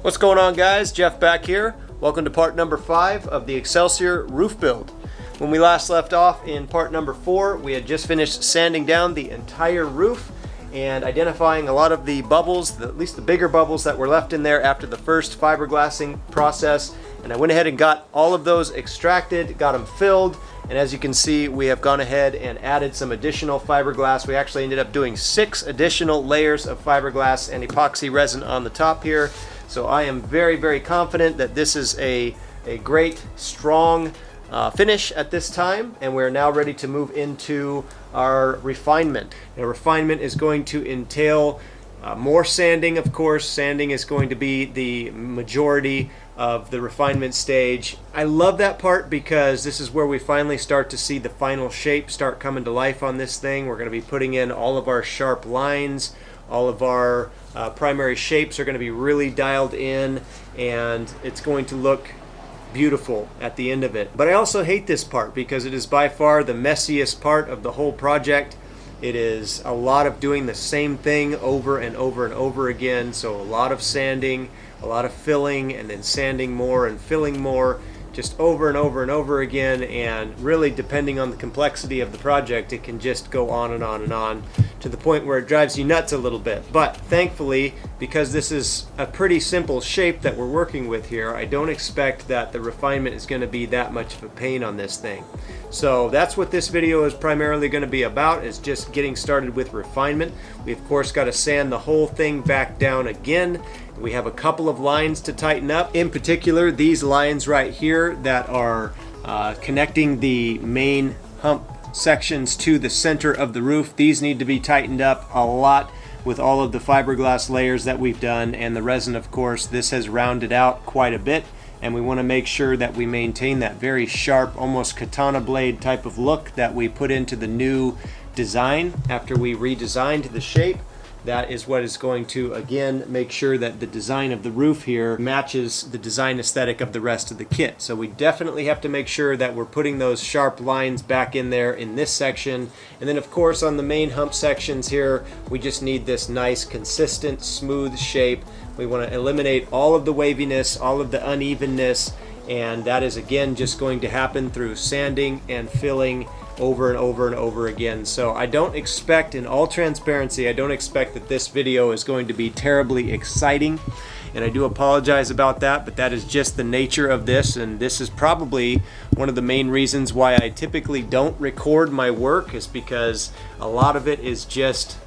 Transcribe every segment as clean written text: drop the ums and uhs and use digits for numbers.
What's going on, guys? Jeff back here. Welcome to part number 5 of the Excelsior roof build. When we last left off in part number 4, we had just finished sanding down the entire roof and identifying a lot of the bubbles, at least the bigger bubbles that were left in there after the first fiberglassing process. And I went ahead and got all of those extracted, got them filled, and as you can see, we have gone ahead and added some additional fiberglass. We actually ended up doing 6 additional layers of fiberglass and epoxy resin on the top here. So I am very, very confident that this is a great, strong finish at this time, and we're now ready to move into our refinement. Now, refinement is going to entail more sanding, of course. Sanding is going to be the majority of the refinement stage. I love that part because this is where we finally start to see the final shape start coming to life on this thing. We're going to be putting in all of our sharp lines. All of our primary shapes are going to be really dialed in, and it's going to look beautiful at the end of it. But I also hate this part because it is by far the messiest part of the whole project. It is a lot of doing the same thing over and over and over again. So a lot of sanding, a lot of filling, and then sanding more and filling more, just over and over and over again. And really, depending on the complexity of the project, it can just go on and on and on to the point where it drives you nuts a little bit. But thankfully, because this is a pretty simple shape that we're working with here, I don't expect that the refinement is going to be that much of a pain on this thing. So that's what this video is primarily going to be about, is just getting started with refinement. We of course got to sand the whole thing back down again. We have a couple of lines to tighten up. In particular, these lines right here that are connecting the main hump sections to the center of the roof. These need to be tightened up a lot with all of the fiberglass layers that we've done, and the resin, of course. This has rounded out quite a bit, and we want to make sure that we maintain that very sharp, almost katana blade type of look that we put into the new design after we redesigned the shape. That is what is going to, again, make sure that the design of the roof here matches the design aesthetic of the rest of the kit. So we definitely have to make sure that we're putting those sharp lines back in there in this section. And then, of course, on the main hump sections here, we just need this nice, consistent, smooth shape. We want to eliminate all of the waviness, all of the unevenness, and that is, again, just going to happen through sanding and filling over and over and over again. So I don't expect, in all transparency, I don't expect that this video is going to be terribly exciting, and I do apologize about that, but that is just the nature of this, and this is probably one of the main reasons why I typically don't record my work, is because a lot of it is just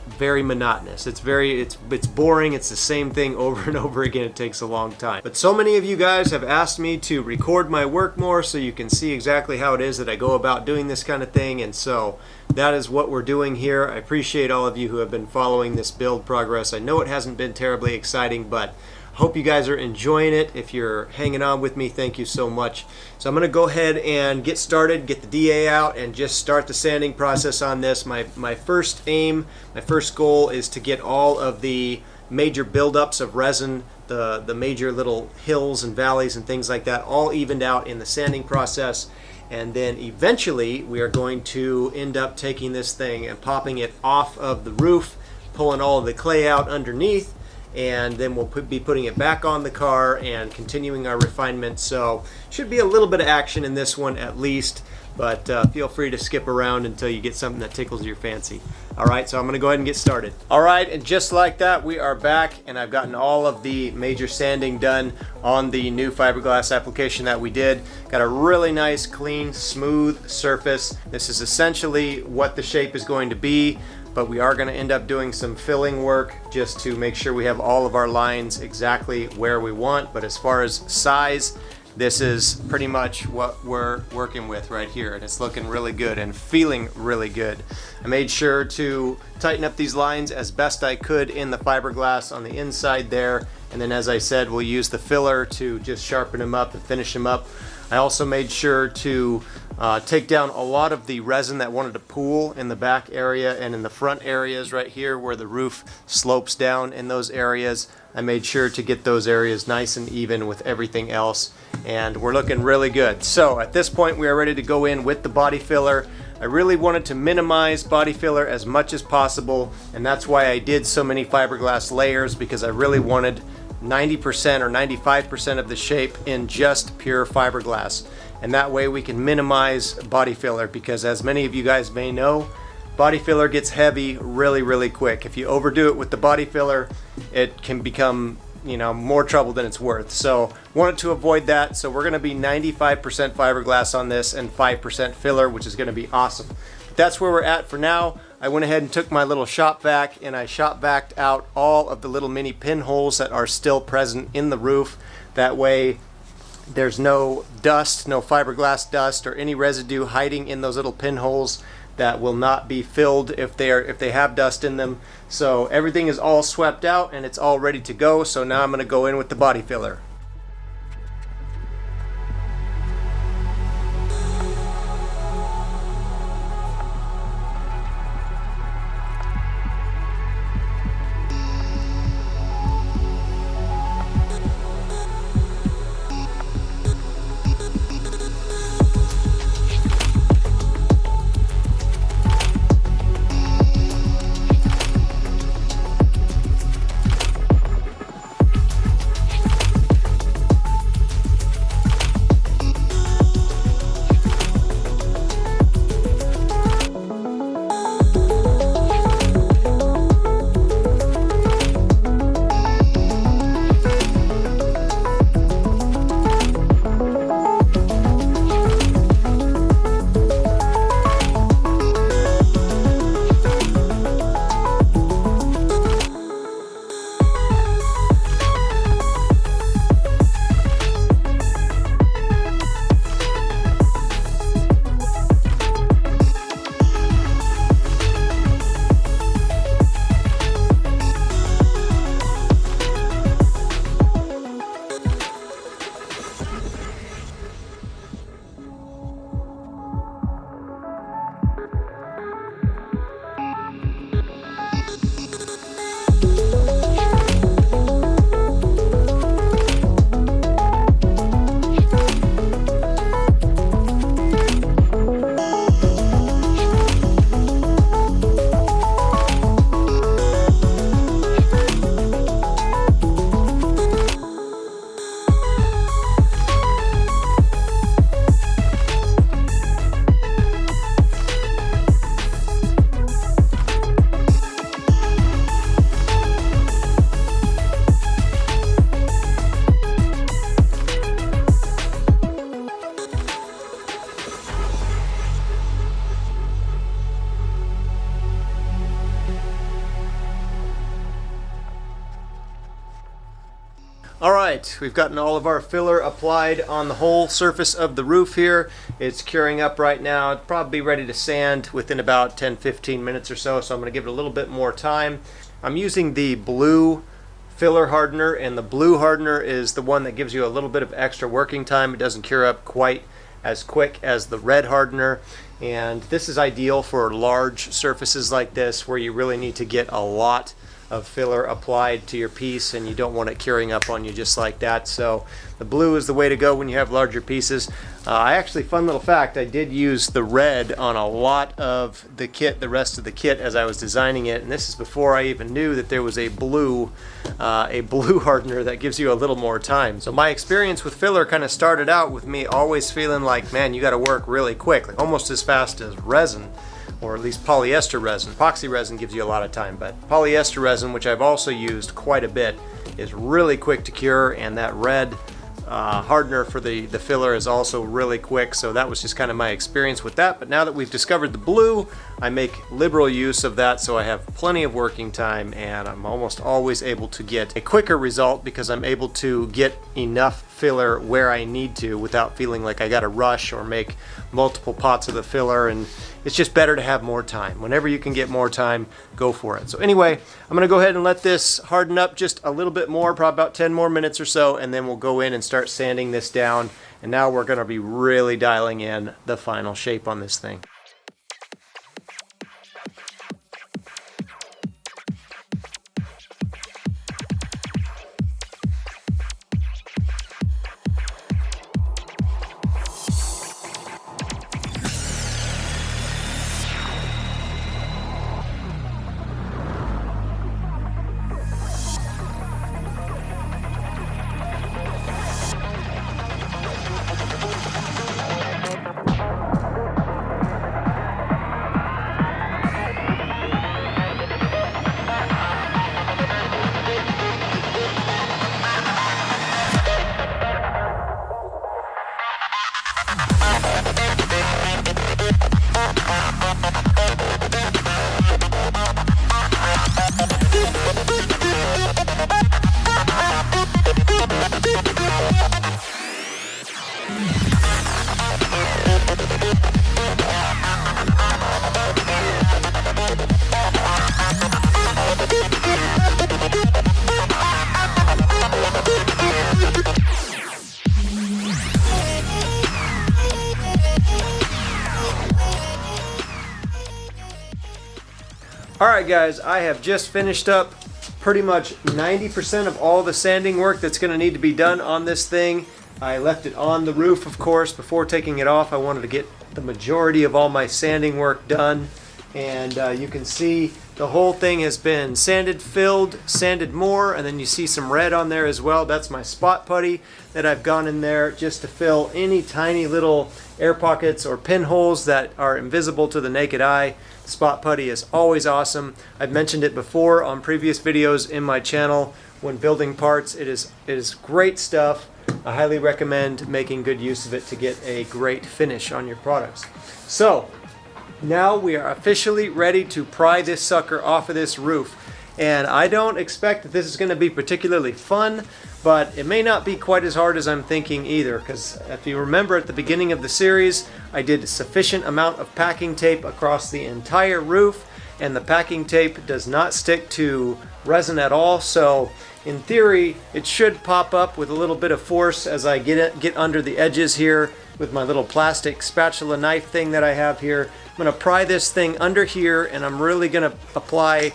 very monotonous. It's boring. It's the same thing over and over again. It takes a long time. But so many of you guys have asked me to record my work more so you can see exactly how it is that I go about doing this kind of thing, and so that is what we're doing here. I appreciate all of you who have been following this build progress. I know it hasn't been terribly exciting, but hope you guys are enjoying it. If you're hanging on with me, thank you so much. So I'm going to go ahead and get started, get the DA out, and just start the sanding process on this. My first aim, my first goal is to get all of the major buildups of resin, the major little hills and valleys and things like that, all evened out in the sanding process. And then eventually we are going to end up taking this thing and popping it off of the roof, pulling all of the clay out underneath, and then we'll be putting it back on the car and continuing our refinement. So should be a little bit of action in this one at least, but feel free to skip around until you get something that tickles your fancy. Alright, so I'm going to go ahead and get started. Alright, and just like that, we are back, and I've gotten all of the major sanding done on the new fiberglass application that we did. Got a really nice, clean, smooth surface. This is essentially what the shape is going to be, but we are going to end up doing some filling work just to make sure we have all of our lines exactly where we want. But as far as size, this is pretty much what we're working with right here, and it's looking really good and feeling really good. I made sure to tighten up these lines as best I could in the fiberglass on the inside there, and then, as I said, we'll use the filler to just sharpen them up and finish them up. I also made sure to take down a lot of the resin that wanted to pool in the back area and in the front areas right here where the roof slopes down. In those areas, I made sure to get those areas nice and even with everything else, and we're looking really good. So at this point, we are ready to go in with the body filler. I really wanted to minimize body filler as much as possible, and that's why I did so many fiberglass layers, because I really wanted 90% or 95% of the shape in just pure fiberglass. And that way we can minimize body filler, because as many of you guys may know, body filler gets heavy really quick. If you overdo it with the body filler, it can become, you know, more trouble than it's worth. So wanted to avoid that. So we're gonna be 95% fiberglass on this and 5% filler, which is gonna be awesome. But that's where we're at for now. I went ahead and took my little shop vac and I shop vacked out all of the little mini pinholes that are still present in the roof. That way there's no dust, no fiberglass dust or any residue hiding in those little pinholes that will not be filled if they have dust in them. So everything is all swept out and it's all ready to go. So now I'm going to go in with the body filler. Alright, we've gotten all of our filler applied on the whole surface of the roof here. It's curing up right now. It's probably ready to sand within about 10-15 minutes or so, so I'm going to give it a little bit more time. I'm using the blue filler hardener, and the blue hardener is the one that gives you a little bit of extra working time. It doesn't cure up quite as quick as the red hardener, and this is ideal for large surfaces like this where you really need to get a lot of filler applied to your piece and you don't want it curing up on you just like that. So the blue is the way to go when you have larger pieces. I actually, fun little fact, I did use the red on a lot of the kit, the rest of the kit, as I was designing it, and this is before I even knew that there was a blue hardener that gives you a little more time. So my experience with filler kind of started out with me always feeling like, man, you got to work really quick, like almost as fast as resin, or at least polyester resin. Epoxy resin gives you a lot of time, but polyester resin, which I've also used quite a bit, is really quick to cure, and that red hardener for the filler is also really quick. So that was just kind of my experience with that. But now that we've discovered the blue, I make liberal use of that, so I have plenty of working time, and I'm almost always able to get a quicker result because I'm able to get enough filler where I need to without feeling like I got to rush or make multiple pots of the filler. And it's just better to have more time. Whenever you can get more time, go for it. So anyway, I'm going to go ahead and let this harden up just a little bit more, probably about 10 more minutes or so, and then we'll go in and start sanding this down. And now we're going to be really dialing in the final shape on this thing. Alright guys, I have just finished up pretty much 90% of all the sanding work that's going to need to be done on this thing. I left it on the roof, of course, before taking it off. I wanted to get the majority of all my sanding work done. And you can see the whole thing has been sanded, filled, sanded more, and then you see some red on there as well. That's my spot putty that I've gone in there just to fill any tiny little air pockets or pinholes that are invisible to the naked eye. Spot putty is always awesome. I've mentioned it before on previous videos in my channel when building parts. It is great stuff. I highly recommend making good use of it to get a great finish on your products. So now we are officially ready to pry this sucker off of this roof. And I don't expect that this is going to be particularly fun, but it may not be quite as hard as I'm thinking either, because if you remember at the beginning of the series, I did a sufficient amount of packing tape across the entire roof, and the packing tape does not stick to resin at all, so in theory it should pop up with a little bit of force as I get under the edges here with my little plastic spatula knife thing that I have here. I'm going to pry this thing under here, and I'm really going to apply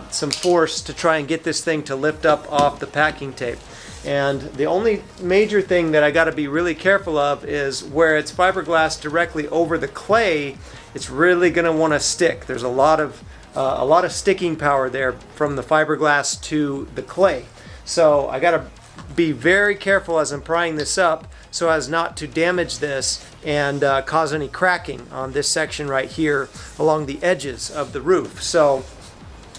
some force to try and get this thing to lift up off the packing tape. And the only major thing that I got to be really careful of is where it's fiberglass directly over the clay, it's really going to want to stick. There's a lot of sticking power there from the fiberglass to the clay. So I got to be very careful as I'm prying this up so as not to damage this and cause any cracking on this section right here along the edges of the roof. So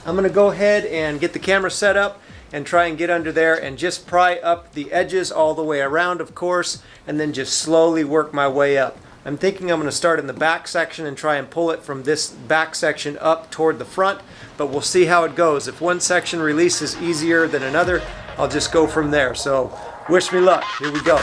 I'm going to go ahead and get the camera set up and try and get under there and just pry up the edges all the way around, of course, and then just slowly work my way up. I'm thinking I'm going to start in the back section and try and pull it from this back section up toward the front, but we'll see how it goes. If one section releases easier than another, I'll just go from there. So wish me luck. Here we go.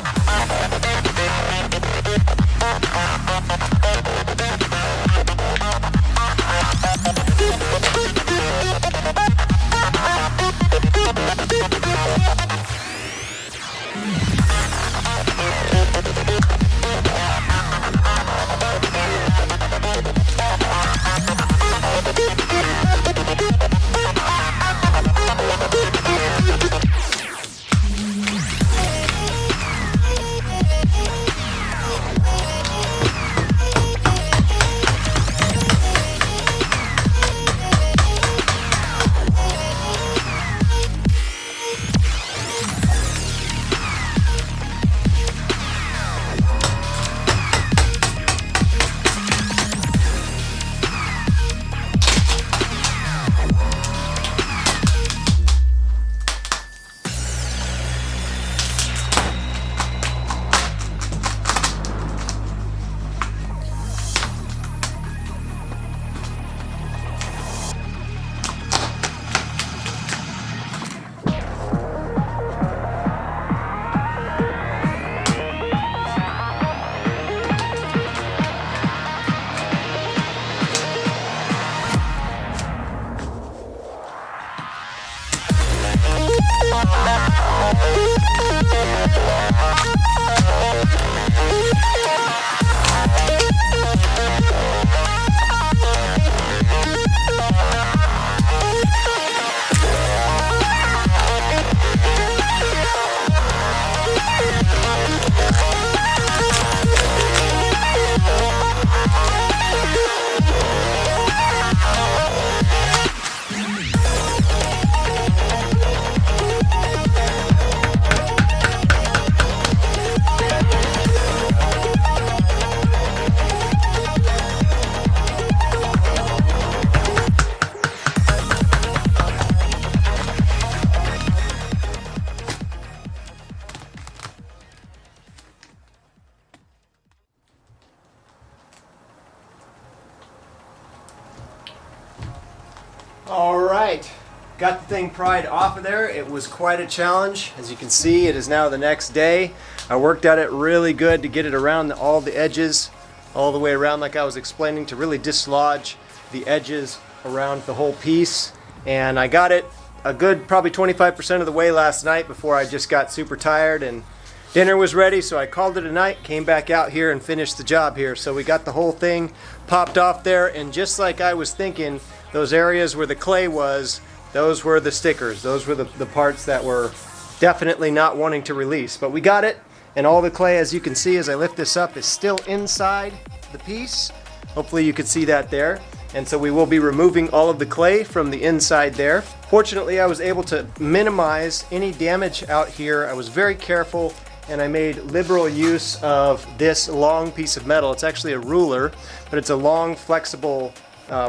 Alright, got the thing pried off of there. It was quite a challenge. As you can see, it is now the next day. I worked at it really good to get it around all the edges, all the way around like I was explaining, to really dislodge the edges around the whole piece. And I got it a good probably 25% of the way last night before I just got super tired and Dinner was ready, so I called it a night, came back out here and finished the job here. So we got the whole thing popped off there, and just like I was thinking, those areas where the clay was, those were the stickers. Those were the parts that were definitely not wanting to release. But we got it, and all the clay, as you can see as I lift this up, is still inside the piece. Hopefully you can see that there. And so we will be removing all of the clay from the inside there. Fortunately, I was able to minimize any damage out here. I was very careful, and I made liberal use of this long piece of metal. It's actually a ruler, but it's a long, flexible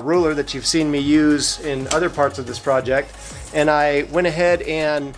ruler that you've seen me use in other parts of this project. And I went ahead and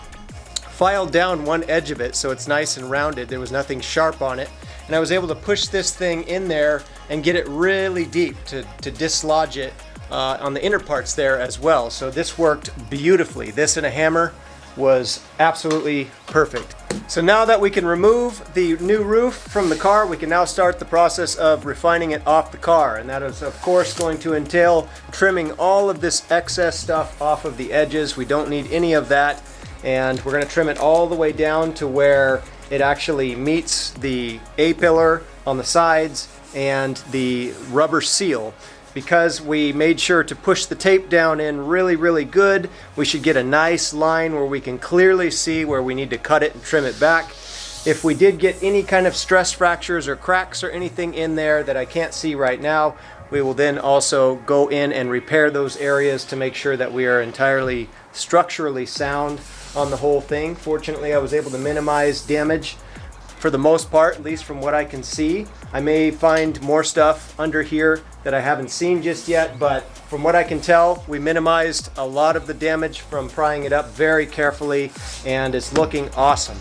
filed down one edge of it so it's nice and rounded. There was nothing sharp on it. And I was able to push this thing in there and get it really deep to dislodge it on the inner parts there as well. So this worked beautifully. This and a hammer was absolutely perfect. So now that we can remove the new roof from the car, we can now start the process of refining it off the car. And that is of course going to entail trimming all of this excess stuff off of the edges. We don't need any of that. And we're going to trim it all the way down to where it actually meets the A-pillar on the sides and the rubber seal. Because we made sure to push the tape down in really good, we should get a nice line where we can clearly see where we need to cut it and trim it back. If we did get any kind of stress fractures or cracks or anything in there that I can't see right now, we will then also go in and repair those areas to make sure that we are entirely structurally sound on the whole thing. Fortunately, I was able to minimize damage for the most part, at least from what I can see. I may find more stuff under here that I haven't seen just yet, but from what I can tell, we minimized a lot of the damage from prying it up very carefully, and it's looking awesome.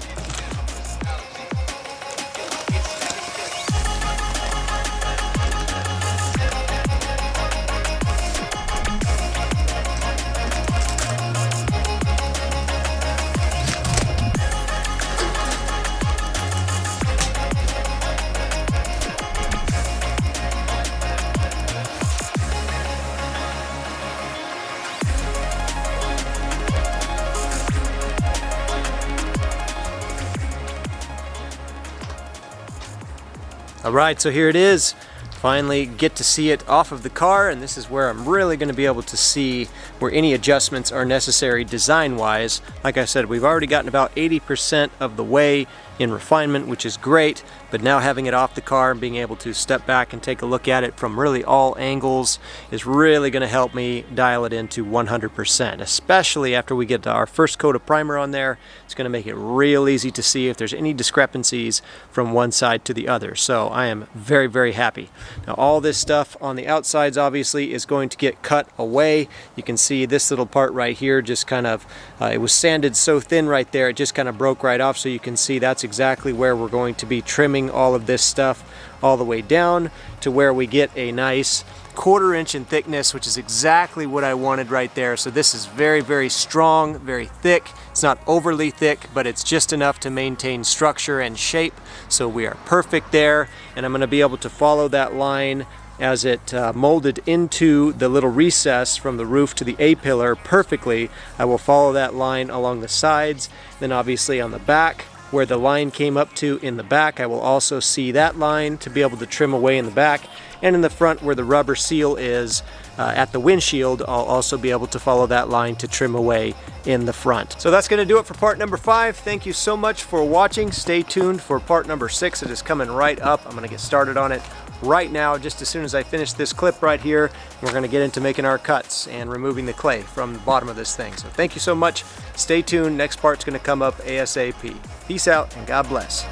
Alright, so here it is. Finally get to see it off of the car, and this is where I'm really going to be able to see where any adjustments are necessary design-wise. Like I said, we've already gotten about 80% of the way in refinement, which is great, but now having it off the car and being able to step back and take a look at it from really all angles is really going to help me dial it into 100%, especially after we get our first coat of primer on there. It's going to make it real easy to see if there's any discrepancies from one side to the other. So I am very happy. Now all this stuff on the outsides obviously is going to get cut away. You can see this little part right here just kind of, it was sanded so thin right there, it just kind of broke right off. So you can see that's exactly where we're going to be trimming all of this stuff all the way down to where we get a nice 1/4 inch in thickness, which is exactly what I wanted right there. So this is very strong, very thick. It's not overly thick, but it's just enough to maintain structure and shape. So we are perfect there, and I'm going to be able to follow that line as it molded into the little recess from the roof to the A-pillar perfectly. I will follow that line along the sides, then obviously on the back where the line came up to in the back, I will also see that line to be able to trim away in the back. And in the front where the rubber seal is at the windshield, I'll also be able to follow that line to trim away in the front. So that's going to do it for part number 5. Thank you so much for watching. Stay tuned for part number 6. It is coming right up. I'm going to get started on it right now, just as soon as I finish this clip right here. We're going to get into making our cuts and removing the clay from the bottom of this thing. So thank you so much. Stay tuned. Next part's going to come up ASAP. Peace out and God bless.